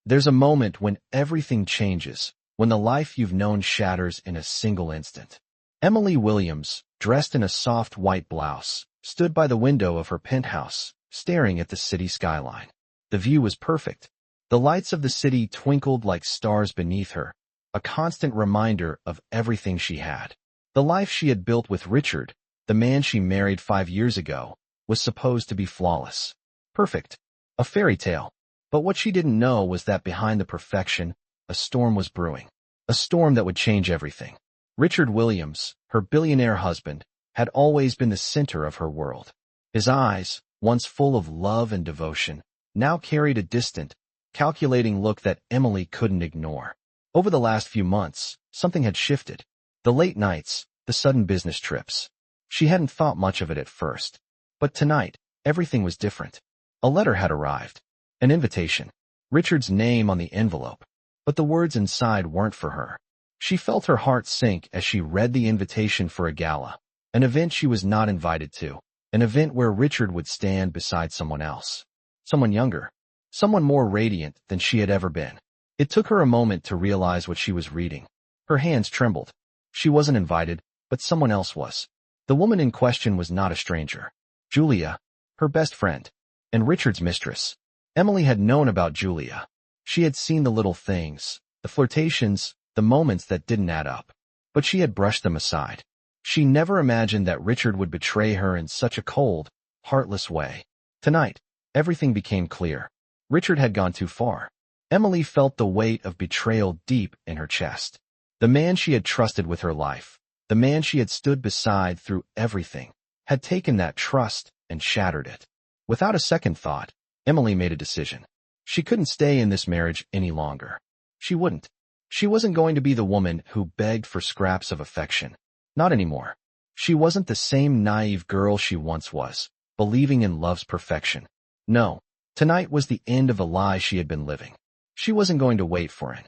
There's a moment when everything changes, when the life you've known shatters in a single instant. Emily Williams, dressed in a soft white blouse, stood by the window of her penthouse, staring at the city skyline. The view was perfect. The lights of the city twinkled like stars beneath her, a constant reminder of everything she had. The life she had built with Richard, the man she married 5 years ago, was supposed to be flawless. Perfect. A fairy tale. But what she didn't know was that behind the perfection, a storm was brewing. A storm that would change everything. Richard Williams, her billionaire husband, had always been the center of her world. His eyes, once full of love and devotion, now carried a distant, calculating look that Emily couldn't ignore. Over the last few months, something had shifted. The late nights, the sudden business trips. She hadn't thought much of it at first. But tonight, everything was different. A letter had arrived. An invitation. Richard's name on the envelope. But the words inside weren't for her. She felt her heart sink as she read the invitation for a gala. An event she was not invited to. An event where Richard would stand beside someone else. Someone younger. Someone more radiant than she had ever been. It took her a moment to realize what she was reading. Her hands trembled. She wasn't invited, but someone else was. The woman in question was not a stranger. Julia, her best friend, and Richard's mistress. Emily had known about Julia. She had seen the little things, the flirtations, the moments that didn't add up. But she had brushed them aside. She never imagined that Richard would betray her in such a cold, heartless way. Tonight, everything became clear. Richard had gone too far. Emily felt the weight of betrayal deep in her chest. The man she had trusted with her life, the man she had stood beside through everything, had taken that trust and shattered it. Without a second thought, Emily made a decision. She couldn't stay in this marriage any longer. She wouldn't. She wasn't going to be the woman who begged for scraps of affection. Not anymore. She wasn't the same naive girl she once was, believing in love's perfection. No, tonight was the end of a lie she had been living. She wasn't going to wait for an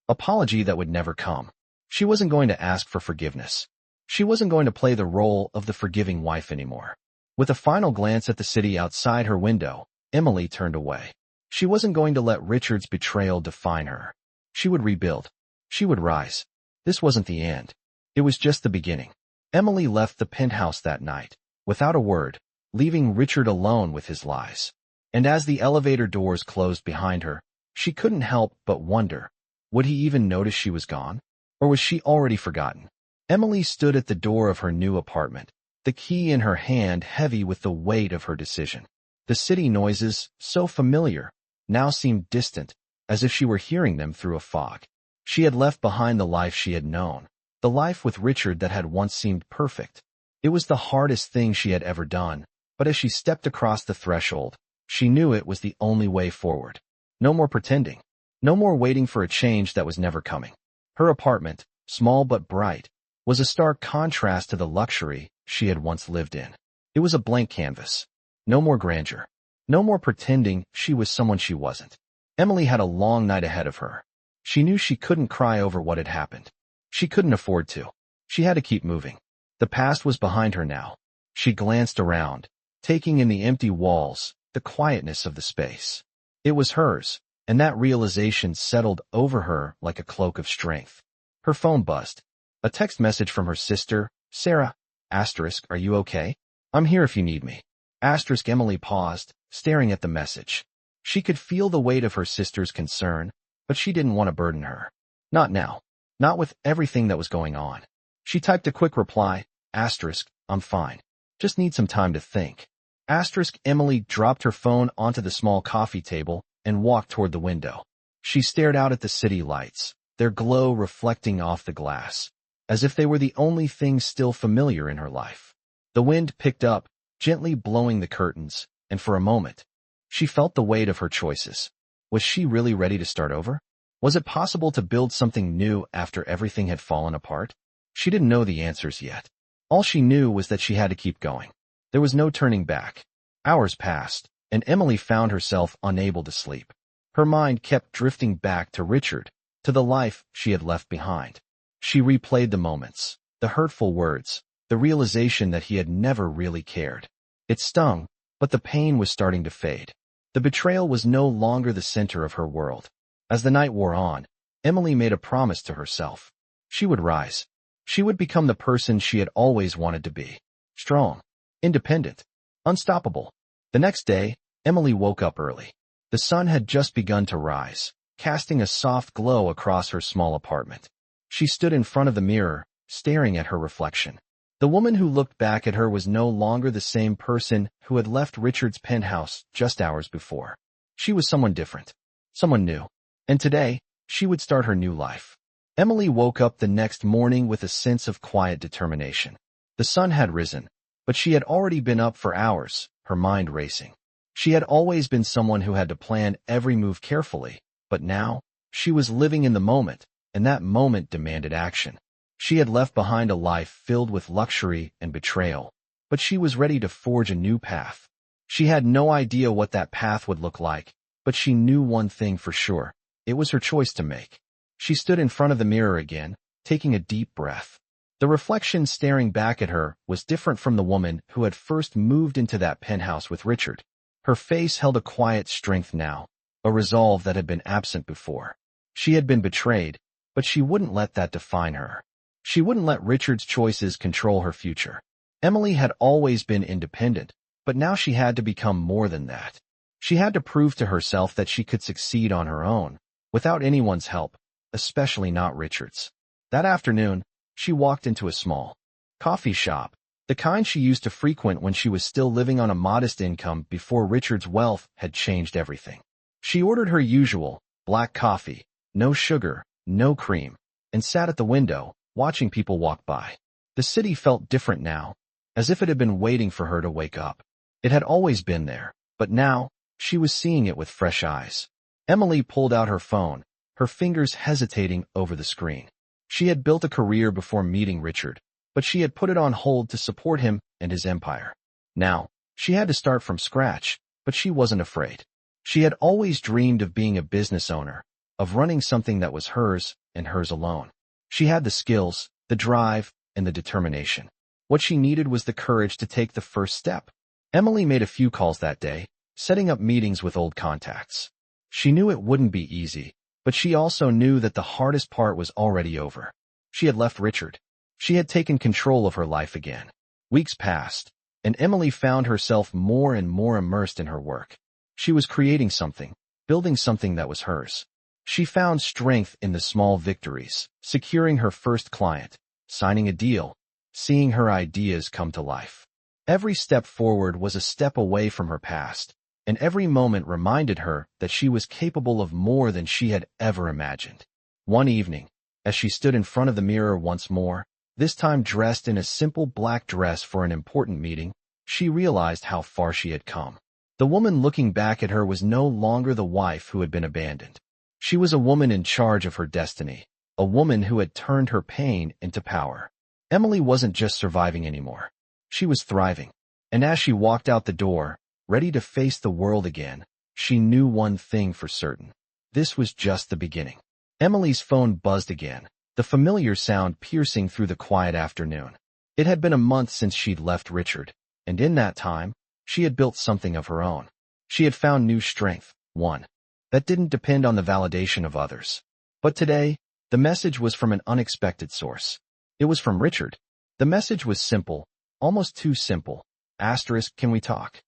apology that would never come. She wasn't going to ask for forgiveness. She wasn't going to play the role of the forgiving wife anymore. With a final glance at the city outside her window, Emily turned away. She wasn't going to let Richard's betrayal define her. She would rebuild. She would rise. This wasn't the end. It was just the beginning. Emily left the penthouse that night, without a word, leaving Richard alone with his lies. And as the elevator doors closed behind her, she couldn't help but wonder, would he even notice she was gone? Or was she already forgotten? Emily stood at the door of her new apartment, the key in her hand heavy with the weight of her decision. The city noises, so familiar, now seemed distant, as if she were hearing them through a fog. She had left behind the life she had known, the life with Richard that had once seemed perfect. It was the hardest thing she had ever done, but as she stepped across the threshold, she knew it was the only way forward. No more pretending. No more waiting for a change that was never coming. Her apartment, small but bright, was a stark contrast to the luxury she had once lived in. It was a blank canvas. No more grandeur. No more pretending she was someone she wasn't. Emily had a long night ahead of her. She knew she couldn't cry over what had happened. She couldn't afford to. She had to keep moving. The past was behind her now. She glanced around, taking in the empty walls, the quietness of the space. It was hers, and that realization settled over her like a cloak of strength. Her phone buzzed. A text message from her sister, Sarah. Asterisk, are you okay? I'm here if you need me. Asterisk. Emily paused, staring at the message. She could feel the weight of her sister's concern, but she didn't want to burden her. Not now. Not with everything that was going on. She typed a quick reply, asterisk, I'm fine. Just need some time to think. Asterisk. Emily dropped her phone onto the small coffee table and walked toward the window. She stared out at the city lights, their glow reflecting off the glass, as if they were the only things still familiar in her life. The wind picked up, gently blowing the curtains, and for a moment, she felt the weight of her choices. Was she really ready to start over? Was it possible to build something new after everything had fallen apart? She didn't know the answers yet. All she knew was that she had to keep going. There was no turning back. Hours passed, and Emily found herself unable to sleep. Her mind kept drifting back to Richard, to the life she had left behind. She replayed the moments, the hurtful words, the realization that he had never really cared. It stung, but the pain was starting to fade. The betrayal was no longer the center of her world. As the night wore on, Emily made a promise to herself. She would rise. She would become the person she had always wanted to be. Strong, independent, unstoppable. The next day, Emily woke up early. The sun had just begun to rise, casting a soft glow across her small apartment. She stood in front of the mirror, staring at her reflection. The woman who looked back at her was no longer the same person who had left Richard's penthouse just hours before. She was someone different, someone new. And today, she would start her new life. Emily woke up the next morning with a sense of quiet determination. The sun had risen, but she had already been up for hours, her mind racing. She had always been someone who had to plan every move carefully, but now, she was living in the moment, and that moment demanded action. She had left behind a life filled with luxury and betrayal, but she was ready to forge a new path. She had no idea what that path would look like, but she knew one thing for sure. It was her choice to make. She stood in front of the mirror again, taking a deep breath. The reflection staring back at her was different from the woman who had first moved into that penthouse with Richard. Her face held a quiet strength now, a resolve that had been absent before. She had been betrayed, but she wouldn't let that define her. She wouldn't let Richard's choices control her future. Emily had always been independent, but now she had to become more than that. She had to prove to herself that she could succeed on her own, without anyone's help, especially not Richard's. That afternoon, she walked into a small coffee shop, the kind she used to frequent when she was still living on a modest income before Richard's wealth had changed everything. She ordered her usual black coffee, no sugar, no cream, and sat at the window, watching people walk by. The city felt different now, as if it had been waiting for her to wake up. It had always been there, but now, she was seeing it with fresh eyes. Emily pulled out her phone, her fingers hesitating over the screen. She had built a career before meeting Richard, but she had put it on hold to support him and his empire. Now, she had to start from scratch, but she wasn't afraid. She had always dreamed of being a business owner, of running something that was hers and hers alone. She had the skills, the drive, and the determination. What she needed was the courage to take the first step. Emily made a few calls that day, setting up meetings with old contacts. She knew it wouldn't be easy, but she also knew that the hardest part was already over. She had left Richard. She had taken control of her life again. Weeks passed, and Emily found herself more and more immersed in her work. She was creating something, building something that was hers. She found strength in the small victories, securing her first client, signing a deal, seeing her ideas come to life. Every step forward was a step away from her past, and every moment reminded her that she was capable of more than she had ever imagined. One evening, as she stood in front of the mirror once more, this time dressed in a simple black dress for an important meeting, she realized how far she had come. The woman looking back at her was no longer the wife who had been abandoned. She was a woman in charge of her destiny, a woman who had turned her pain into power. Emily wasn't just surviving anymore. She was thriving. And as she walked out the door, ready to face the world again, she knew one thing for certain. This was just the beginning. Emily's phone buzzed again, the familiar sound piercing through the quiet afternoon. It had been a month since she'd left Richard, and in that time, she had built something of her own. She had found new strength, one that didn't depend on the validation of others. But today, the message was from an unexpected source. It was from Richard. The message was simple, almost too simple. Asterisk, can we talk?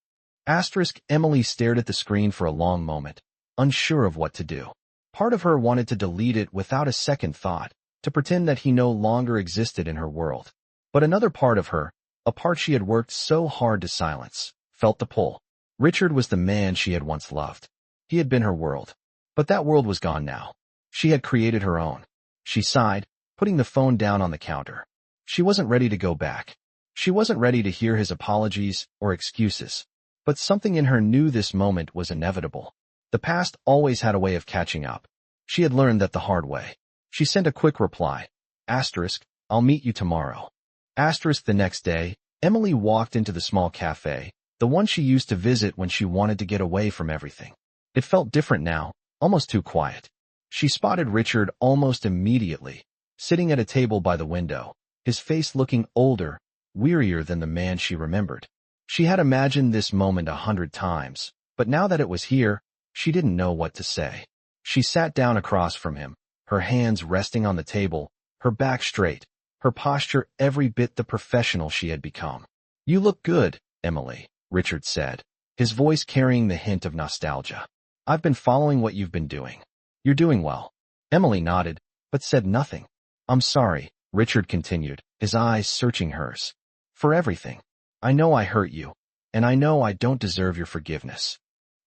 Asterisk, Emily stared at the screen for a long moment, unsure of what to do. Part of her wanted to delete it without a second thought, to pretend that he no longer existed in her world. But another part of her, a part she had worked so hard to silence, felt the pull. Richard was the man she had once loved. He had been her world. But that world was gone now. She had created her own. She sighed, putting the phone down on the counter. She wasn't ready to go back. She wasn't ready to hear his apologies or excuses. But something in her knew this moment was inevitable. The past always had a way of catching up. She had learned that the hard way. She sent a quick reply. Asterisk, I'll meet you tomorrow. Asterisk, the next day, Emily walked into the small cafe, the one she used to visit when she wanted to get away from everything. It felt different now, almost too quiet. She spotted Richard almost immediately, sitting at a table by the window, his face looking older, wearier than the man she remembered. She had imagined this moment 100 times, but now that it was here, she didn't know what to say. She sat down across from him, her hands resting on the table, her back straight, her posture every bit the professional she had become. "You look good, Emily," Richard said, his voice carrying the hint of nostalgia. "I've been following what you've been doing. You're doing well." Emily nodded, but said nothing. "I'm sorry," Richard continued, his eyes searching hers. "For everything. I know I hurt you, and I know I don't deserve your forgiveness."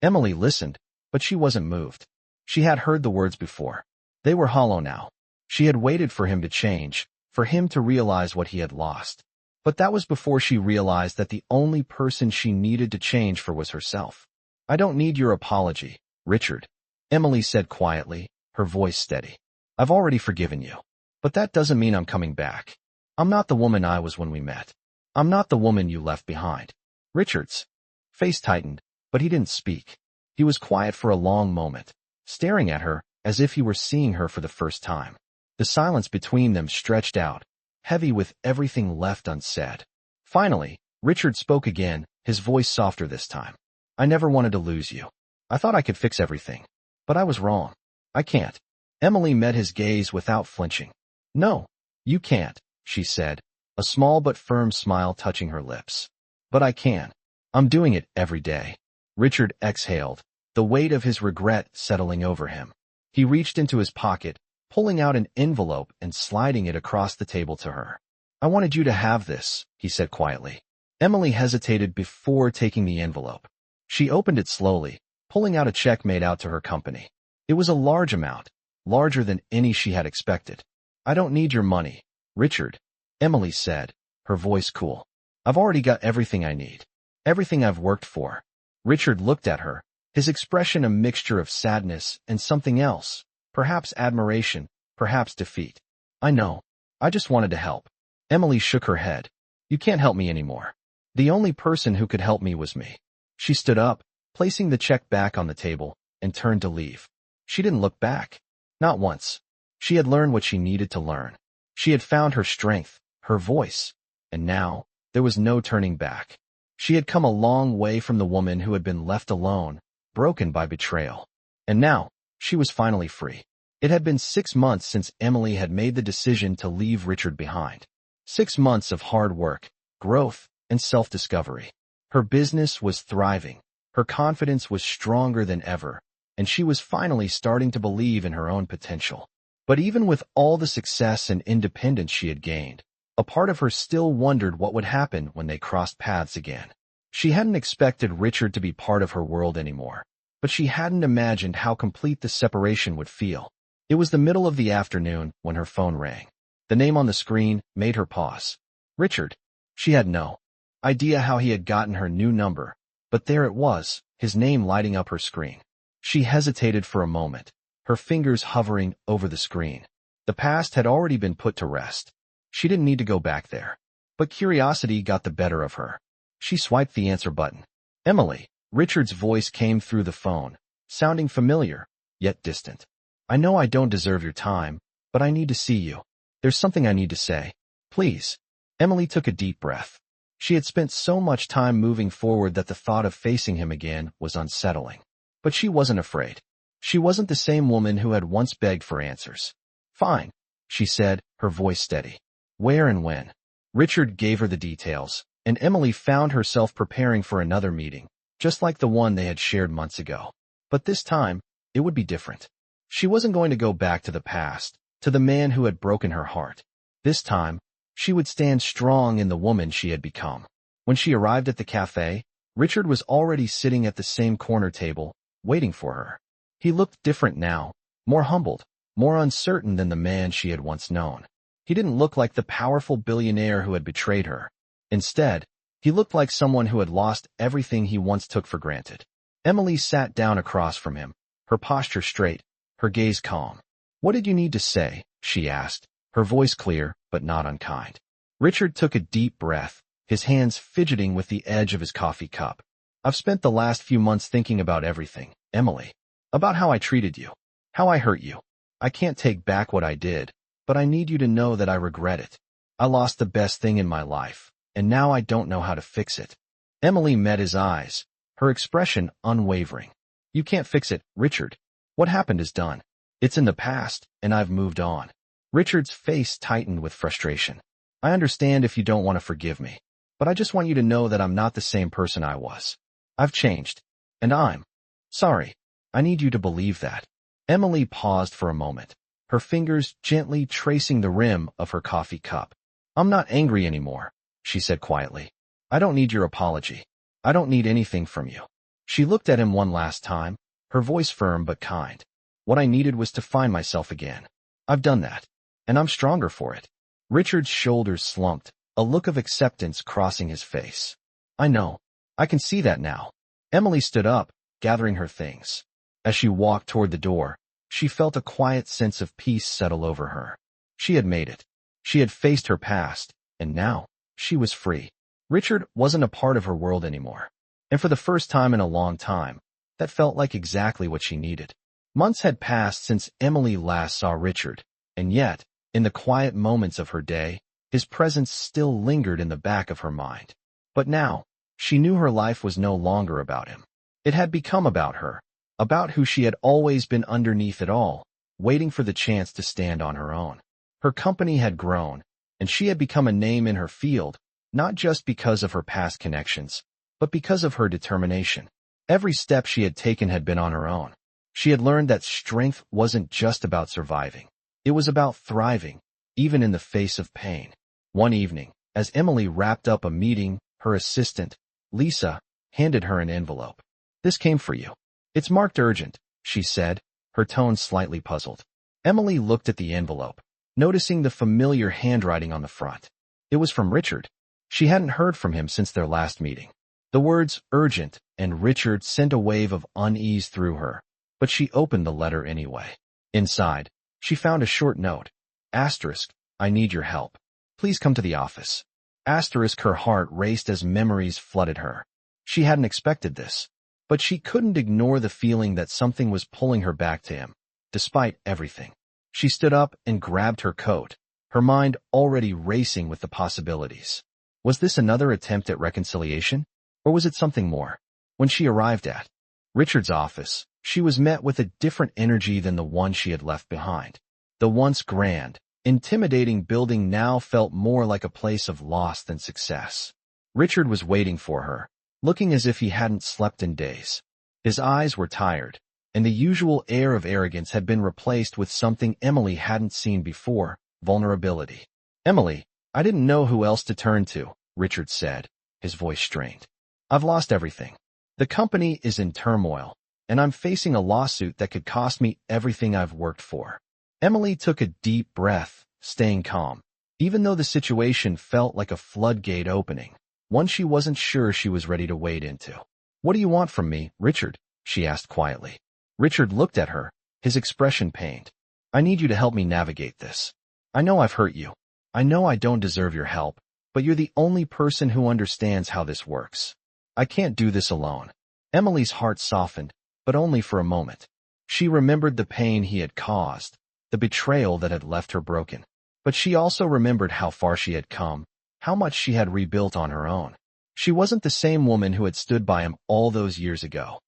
Emily listened, but she wasn't moved. She had heard the words before. They were hollow now. She had waited for him to change, for him to realize what he had lost. But that was before she realized that the only person she needed to change for was herself. "I don't need your apology, Richard," Emily said quietly, her voice steady. "I've already forgiven you. But that doesn't mean I'm coming back. I'm not the woman I was when we met. I'm not the woman you left behind." Richard's face tightened, but he didn't speak. He was quiet for a long moment, staring at her as if he were seeing her for the first time. The silence between them stretched out, heavy with everything left unsaid. Finally, Richard spoke again, his voice softer this time. "I never wanted to lose you. I thought I could fix everything. But I was wrong. I can't." Emily met his gaze without flinching. "No, you can't," she said, a small but firm smile touching her lips. "But I can. I'm doing it every day." Richard exhaled, the weight of his regret settling over him. He reached into his pocket, pulling out an envelope and sliding it across the table to her. "I wanted you to have this," he said quietly. Emily hesitated before taking the envelope. She opened it slowly, pulling out a check made out to her company. It was a large amount, larger than any she had expected. "I don't need your money, Richard," Emily said, her voice cool. "I've already got everything I need. Everything I've worked for." Richard looked at her, his expression a mixture of sadness and something else, perhaps admiration, perhaps defeat. "I know. I just wanted to help." Emily shook her head. "You can't help me anymore. The only person who could help me was me." She stood up, placing the check back on the table, and turned to leave. She didn't look back. Not once. She had learned what she needed to learn. She had found her strength, her voice, and now, there was no turning back. She had come a long way from the woman who had been left alone, broken by betrayal. And now, she was finally free. It had been 6 months since Emily had made the decision to leave Richard behind. 6 months of hard work, growth, and self-discovery. Her business was thriving. Her confidence was stronger than ever, and she was finally starting to believe in her own potential. But even with all the success and independence she had gained, a part of her still wondered what would happen when they crossed paths again. She hadn't expected Richard to be part of her world anymore, but she hadn't imagined how complete the separation would feel. It was the middle of the afternoon when her phone rang. The name on the screen made her pause. Richard. She had no idea how he had gotten her new number, but there it was, his name lighting up her screen. She hesitated for a moment, her fingers hovering over the screen. The past had already been put to rest. She didn't need to go back there. But curiosity got the better of her. She swiped the answer button. "Emily." Richard's voice came through the phone, sounding familiar, yet distant. "I know I don't deserve your time, but I need to see you. There's something I need to say. Please." Emily took a deep breath. She had spent so much time moving forward that the thought of facing him again was unsettling. But she wasn't afraid. She wasn't the same woman who had once begged for answers. "Fine," she said, her voice steady. "Where and when?" Richard gave her the details, and Emily found herself preparing for another meeting, just like the one they had shared months ago. But this time, it would be different. She wasn't going to go back to the past, to the man who had broken her heart. This time, she would stand strong in the woman she had become. When she arrived at the cafe, Richard was already sitting at the same corner table, waiting for her. He looked different now, more humbled, more uncertain than the man she had once known. He didn't look like the powerful billionaire who had betrayed her. Instead, he looked like someone who had lost everything he once took for granted. Emily sat down across from him, her posture straight, her gaze calm. "What did you need to say?" she asked, her voice clear but not unkind. Richard took a deep breath, his hands fidgeting with the edge of his coffee cup. "I've spent the last few months thinking about everything, Emily. About how I treated you, how I hurt you. I can't take back what I did, but I need you to know that I regret it. I lost the best thing in my life, and now I don't know how to fix it." Emily met his eyes, her expression unwavering. "You can't fix it, Richard." What happened is done. It's in the past, and I've moved on. Richard's face tightened with frustration. I understand if you don't want to forgive me, but I just want you to know that I'm not the same person I was. I've changed, and I'm sorry. I need you to believe that. Emily paused for a moment, her fingers gently tracing the rim of her coffee cup. I'm not angry anymore, she said quietly. I don't need your apology. I don't need anything from you. She looked at him one last time, her voice firm but kind. What I needed was to find myself again. I've done that, and I'm stronger for it. Richard's shoulders slumped, a look of acceptance crossing his face. I know. I can see that now. Emily stood up, gathering her things. As she walked toward the door, she felt a quiet sense of peace settle over her. She had made it. She had faced her past, and now, she was free. Richard wasn't a part of her world anymore. And for the first time in a long time, that felt like exactly what she needed. Months had passed since Emily last saw Richard, and yet, in the quiet moments of her day, his presence still lingered in the back of her mind. But now, she knew her life was no longer about him. It had become about her, about who she had always been underneath it all, waiting for the chance to stand on her own. Her company had grown, and she had become a name in her field, not just because of her past connections, but because of her determination. Every step she had taken had been on her own. She had learned that strength wasn't just about surviving. It was about thriving, even in the face of pain. One evening, as Emily wrapped up a meeting, her assistant, Lisa, handed her an envelope. This came for you. It's marked urgent, she said, her tone slightly puzzled. Emily looked at the envelope, noticing the familiar handwriting on the front. It was from Richard. She hadn't heard from him since their last meeting. The words urgent and Richard sent a wave of unease through her, but she opened the letter anyway. Inside, she found a short note. Asterisk, I need your help. Please come to the office. Asterisk, her heart raced as memories flooded her. She hadn't expected this, but she couldn't ignore the feeling that something was pulling her back to him, despite everything. She stood up and grabbed her coat, her mind already racing with the possibilities. Was this another attempt at reconciliation, or was it something more? When she arrived at Richard's office, she was met with a different energy than the one she had left behind. The once grand, intimidating building now felt more like a place of loss than success. Richard was waiting for her, looking as if he hadn't slept in days. His eyes were tired, and the usual air of arrogance had been replaced with something Emily hadn't seen before, vulnerability. Emily, I didn't know who else to turn to, Richard said, his voice strained. I've lost everything. The company is in turmoil, and I'm facing a lawsuit that could cost me everything I've worked for. Emily took a deep breath, staying calm, even though the situation felt like a floodgate opening, one she wasn't sure she was ready to wade into. What do you want from me, Richard? She asked quietly. Richard looked at her, his expression pained. I need you to help me navigate this. I know I've hurt you. I know I don't deserve your help, but you're the only person who understands how this works. I can't do this alone. Emily's heart softened, but only for a moment. She remembered the pain he had caused, the betrayal that had left her broken. But she also remembered how far she had come, how much she had rebuilt on her own. She wasn't the same woman who had stood by him all those years ago.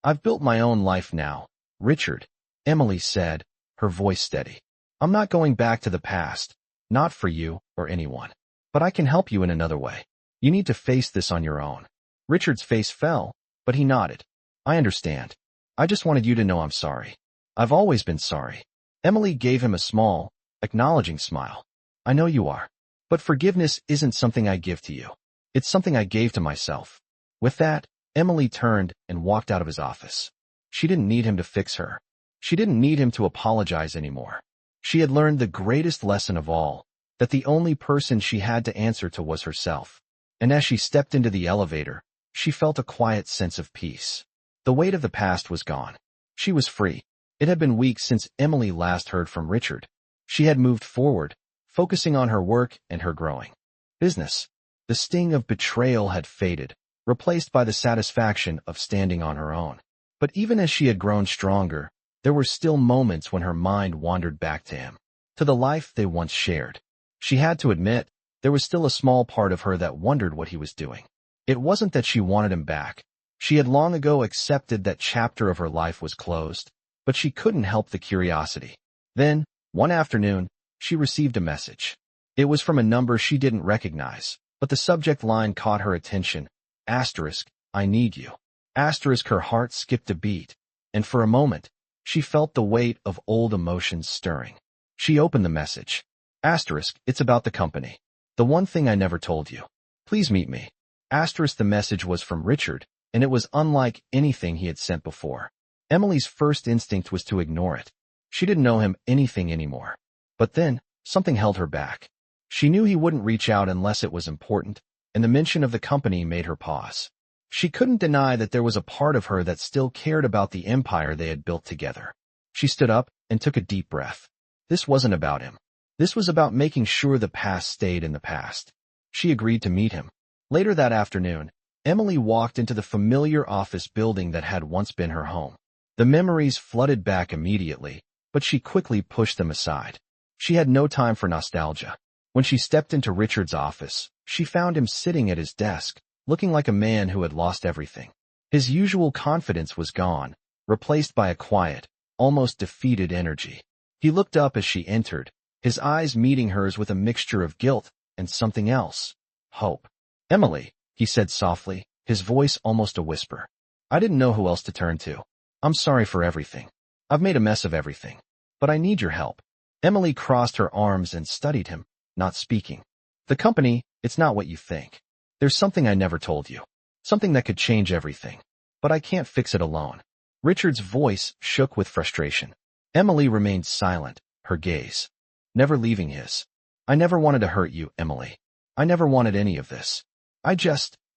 I've built my own life now, Richard, Emily said, her voice steady. I'm not going back to the past, not for you or anyone. But I can help you in another way. You need to face this on your own. Richard's face fell, but he nodded. I understand. I just wanted you to know I'm sorry. I've always been sorry. Emily gave him a small, acknowledging smile. I know you are. But forgiveness isn't something I give to you. It's something I gave to myself. With that, Emily turned and walked out of his office. She didn't need him to fix her. She didn't need him to apologize anymore. She had learned the greatest lesson of all, that the only person she had to answer to was herself. And as she stepped into the elevator, she felt a quiet sense of peace. The weight of the past was gone. She was free. It had been weeks since Emily last heard from Richard. She had moved forward, focusing on her work and her growing business. The sting of betrayal had faded, replaced by the satisfaction of standing on her own. But even as she had grown stronger, there were still moments when her mind wandered back to him, to the life they once shared. She had to admit, there was still a small part of her that wondered what he was doing. It wasn't that she wanted him back. She had long ago accepted that chapter of her life was closed. but she couldn't help the curiosity. Then, one afternoon, she received a message. It was from a number she didn't recognize, but the subject line caught her attention. Asterisk, I need you. Asterisk, her heart skipped a beat, and for a moment, she felt the weight of old emotions stirring. She opened the message. Asterisk, it's about the company. The one thing I never told you. Please meet me. Asterisk, the message was from Richard, and it was unlike anything he had sent before. Emily's first instinct was to ignore it. She didn't know him anything anymore. But then, something held her back. She knew he wouldn't reach out unless it was important, and the mention of the company made her pause. She couldn't deny that there was a part of her that still cared about the empire they had built together. She stood up and took a deep breath. This wasn't about him. This was about making sure the past stayed in the past. She agreed to meet him. Later that afternoon, Emily walked into the familiar office building that had once been her home. The memories flooded back immediately, but she quickly pushed them aside. She had no time for nostalgia. When she stepped into Richard's office, she found him sitting at his desk, looking like a man who had lost everything. His usual confidence was gone, replaced by a quiet, almost defeated energy. He looked up as she entered, his eyes meeting hers with a mixture of guilt and something else. Hope. Emily, he said softly, his voice almost a whisper. I didn't know who else to turn to. I'm sorry for everything. I've made a mess of everything. But I need your help. Emily crossed her arms and studied him, not speaking. The company, it's not what you think. There's something I never told you. Something that could change everything. But I can't fix it alone. Richard's voice shook with frustration. Emily remained silent, her gaze never leaving his. I never wanted to hurt you, Emily. I never wanted any of this.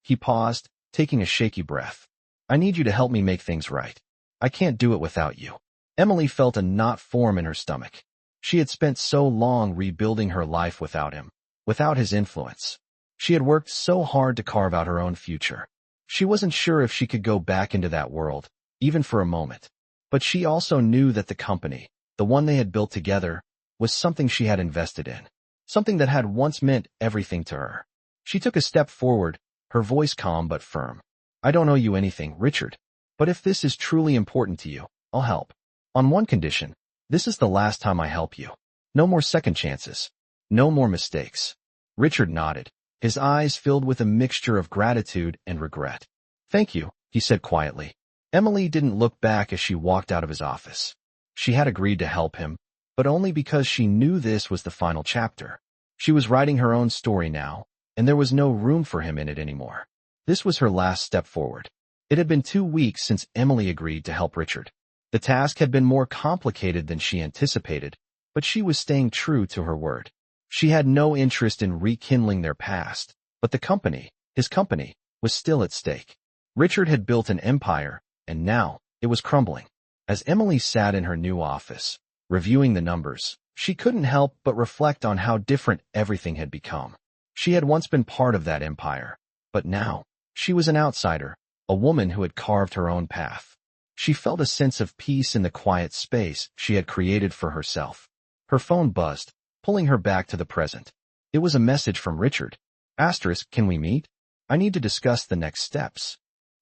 He paused, taking a shaky breath. I need you to help me make things right. I can't do it without you. Emily felt a knot form in her stomach. She had spent so long rebuilding her life without him, without his influence. She had worked so hard to carve out her own future. She wasn't sure if she could go back into that world, even for a moment. But she also knew that the company, the one they had built together, was something she had invested in, something that had once meant everything to her. She took a step forward, her voice calm but firm. I don't owe you anything, Richard. But if this is truly important to you, I'll help. On one condition, this is the last time I help you. No more second chances. No more mistakes. Richard nodded, his eyes filled with a mixture of gratitude and regret. Thank you, he said quietly. Emily didn't look back as she walked out of his office. She had agreed to help him, but only because she knew this was the final chapter. She was writing her own story now, and there was no room for him in it anymore. This was her last step forward. It had been 2 weeks since Emily agreed to help Richard. The task had been more complicated than she anticipated, but she was staying true to her word. She had no interest in rekindling their past, but the company, his company, was still at stake. Richard had built an empire, and now it was crumbling. As Emily sat in her new office, reviewing the numbers, she couldn't help but reflect on how different everything had become. She had once been part of that empire, but now, she was an outsider, a woman who had carved her own path. She felt a sense of peace in the quiet space she had created for herself. Her phone buzzed, pulling her back to the present. It was a message from Richard. Asterisk, can we meet? I need to discuss the next steps.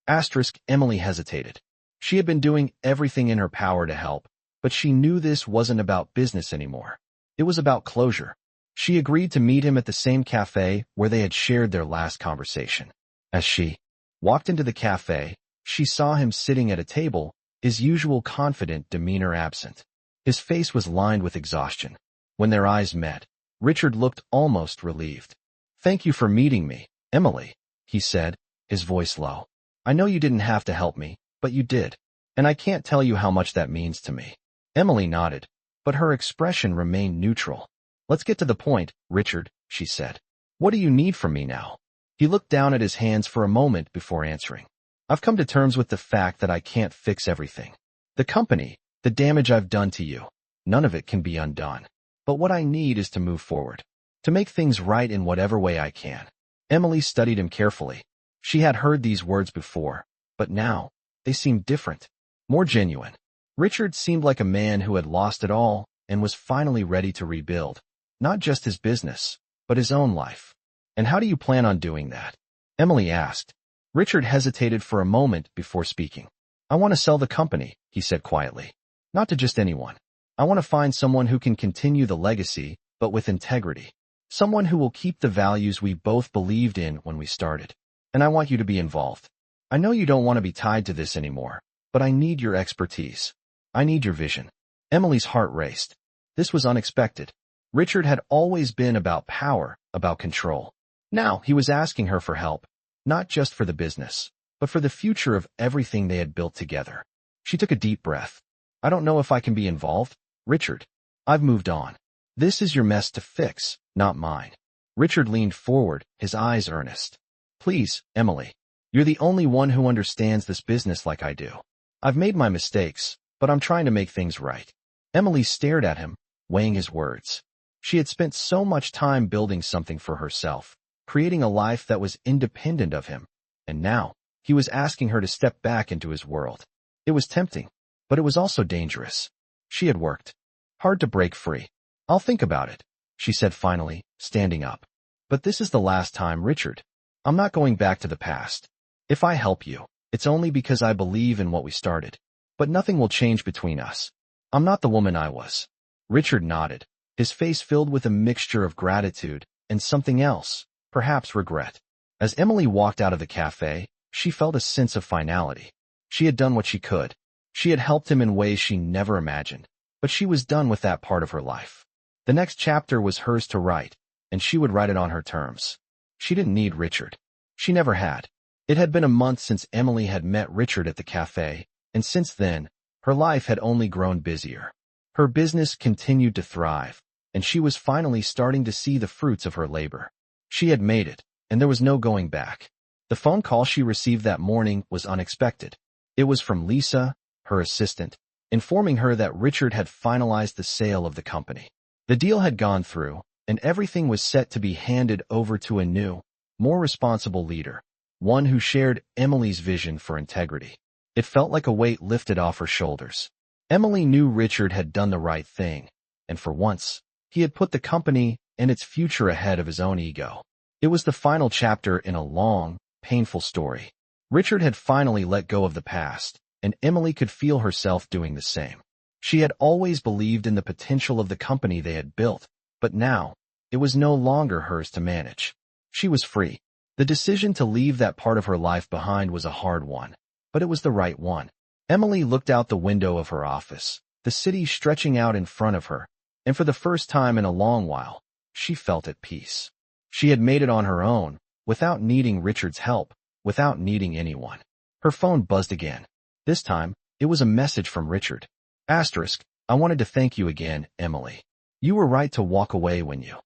Asterisk, Emily hesitated. She had been doing everything in her power to help, but she knew this wasn't about business anymore. It was about closure. She agreed to meet him at the same cafe where they had shared their last conversation. As she walked into the cafe, she saw him sitting at a table, his usual confident demeanor absent. His face was lined with exhaustion. When their eyes met, Richard looked almost relieved. Thank you for meeting me, Emily, he said, his voice low. I know you didn't have to help me, but you did. And I can't tell you how much that means to me. Emily nodded, but her expression remained neutral. Let's get to the point, Richard, she said. What do you need from me now? He looked down at his hands for a moment before answering. I've come to terms with the fact that I can't fix everything. The company, the damage I've done to you, none of it can be undone. But what I need is to move forward, to make things right in whatever way I can. Emily studied him carefully. She had heard these words before, but now, they seemed different, more genuine. Richard seemed like a man who had lost it all and was finally ready to rebuild, not just his business, but his own life. And how do you plan on doing that? Emily asked. Richard hesitated for a moment before speaking. I want to sell the company, he said quietly. Not to just anyone. I want to find someone who can continue the legacy, but with integrity. Someone who will keep the values we both believed in when we started. And I want you to be involved. I know you don't want to be tied to this anymore, but I need your expertise. I need your vision. Emily's heart raced. This was unexpected. Richard had always been about power, about control. Now he was asking her for help, not just for the business, but for the future of everything they had built together. She took a deep breath. I don't know if I can be involved, Richard. I've moved on. This is your mess to fix, not mine. Richard leaned forward, his eyes earnest. Please, Emily. You're the only one who understands this business like I do. I've made my mistakes, but I'm trying to make things right. Emily stared at him, weighing his words. She had spent so much time building something for herself, creating a life that was independent of him, and now he was asking her to step back into his world. It was tempting, but it was also dangerous. She had worked hard to break free. I'll think about it, she said finally, standing up. But this is the last time, Richard. I'm not going back to the past. If I help you, it's only because I believe in what we started. But nothing will change between us. I'm not the woman I was. Richard nodded, his face filled with a mixture of gratitude and something else, perhaps regret. As Emily walked out of the cafe, she felt a sense of finality. She had done what she could. She had helped him in ways she never imagined, but she was done with that part of her life. The next chapter was hers to write, and she would write it on her terms. She didn't need Richard. She never had. It had been a month since Emily had met Richard at the cafe, and since then, her life had only grown busier. Her business continued to thrive, and she was finally starting to see the fruits of her labor. She had made it, and there was no going back. The phone call she received that morning was unexpected. It was from Lisa, her assistant, informing her that Richard had finalized the sale of the company. The deal had gone through, and everything was set to be handed over to a new, more responsible leader, one who shared Emily's vision for integrity. It felt like a weight lifted off her shoulders. Emily knew Richard had done the right thing, and for once, he had put the company and its future ahead of his own ego. It was the final chapter in a long, painful story. Richard had finally let go of the past, and Emily could feel herself doing the same. She had always believed in the potential of the company they had built, but now, it was no longer hers to manage. She was free. The decision to leave that part of her life behind was a hard one, but it was the right one. Emily looked out the window of her office, the city stretching out in front of her, and for the first time in a long while, she felt at peace. She had made it on her own, without needing Richard's help, without needing anyone. Her phone buzzed again. This time, it was a message from Richard. Asterisk, I wanted to thank you again, Emily. You were right to walk away when you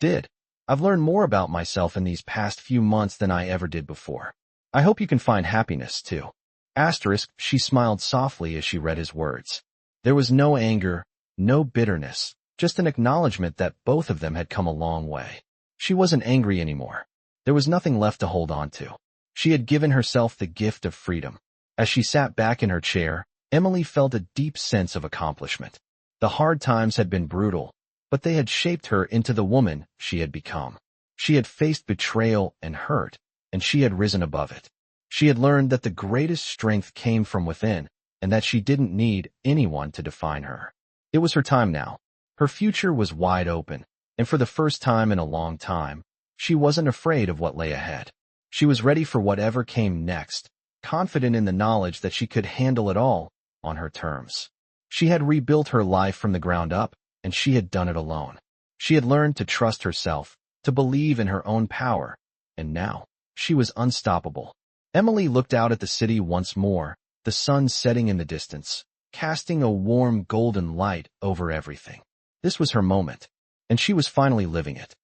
did. I've learned more about myself in these past few months than I ever did before. I hope you can find happiness, too. Asterisk, she smiled softly as she read his words. There was no anger, no bitterness, just an acknowledgement that both of them had come a long way. She wasn't angry anymore. There was nothing left to hold on to. She had given herself the gift of freedom. As she sat back in her chair, Emily felt a deep sense of accomplishment. The hard times had been brutal, but they had shaped her into the woman she had become. She had faced betrayal and hurt, and she had risen above it. She had learned that the greatest strength came from within, and that she didn't need anyone to define her. It was her time now. Her future was wide open, and for the first time in a long time, she wasn't afraid of what lay ahead. She was ready for whatever came next, confident in the knowledge that she could handle it all on her terms. She had rebuilt her life from the ground up, and she had done it alone. She had learned to trust herself, to believe in her own power, and now, she was unstoppable. Emily looked out at the city once more, the sun setting in the distance, casting a warm golden light over everything. This was her moment, and she was finally living it.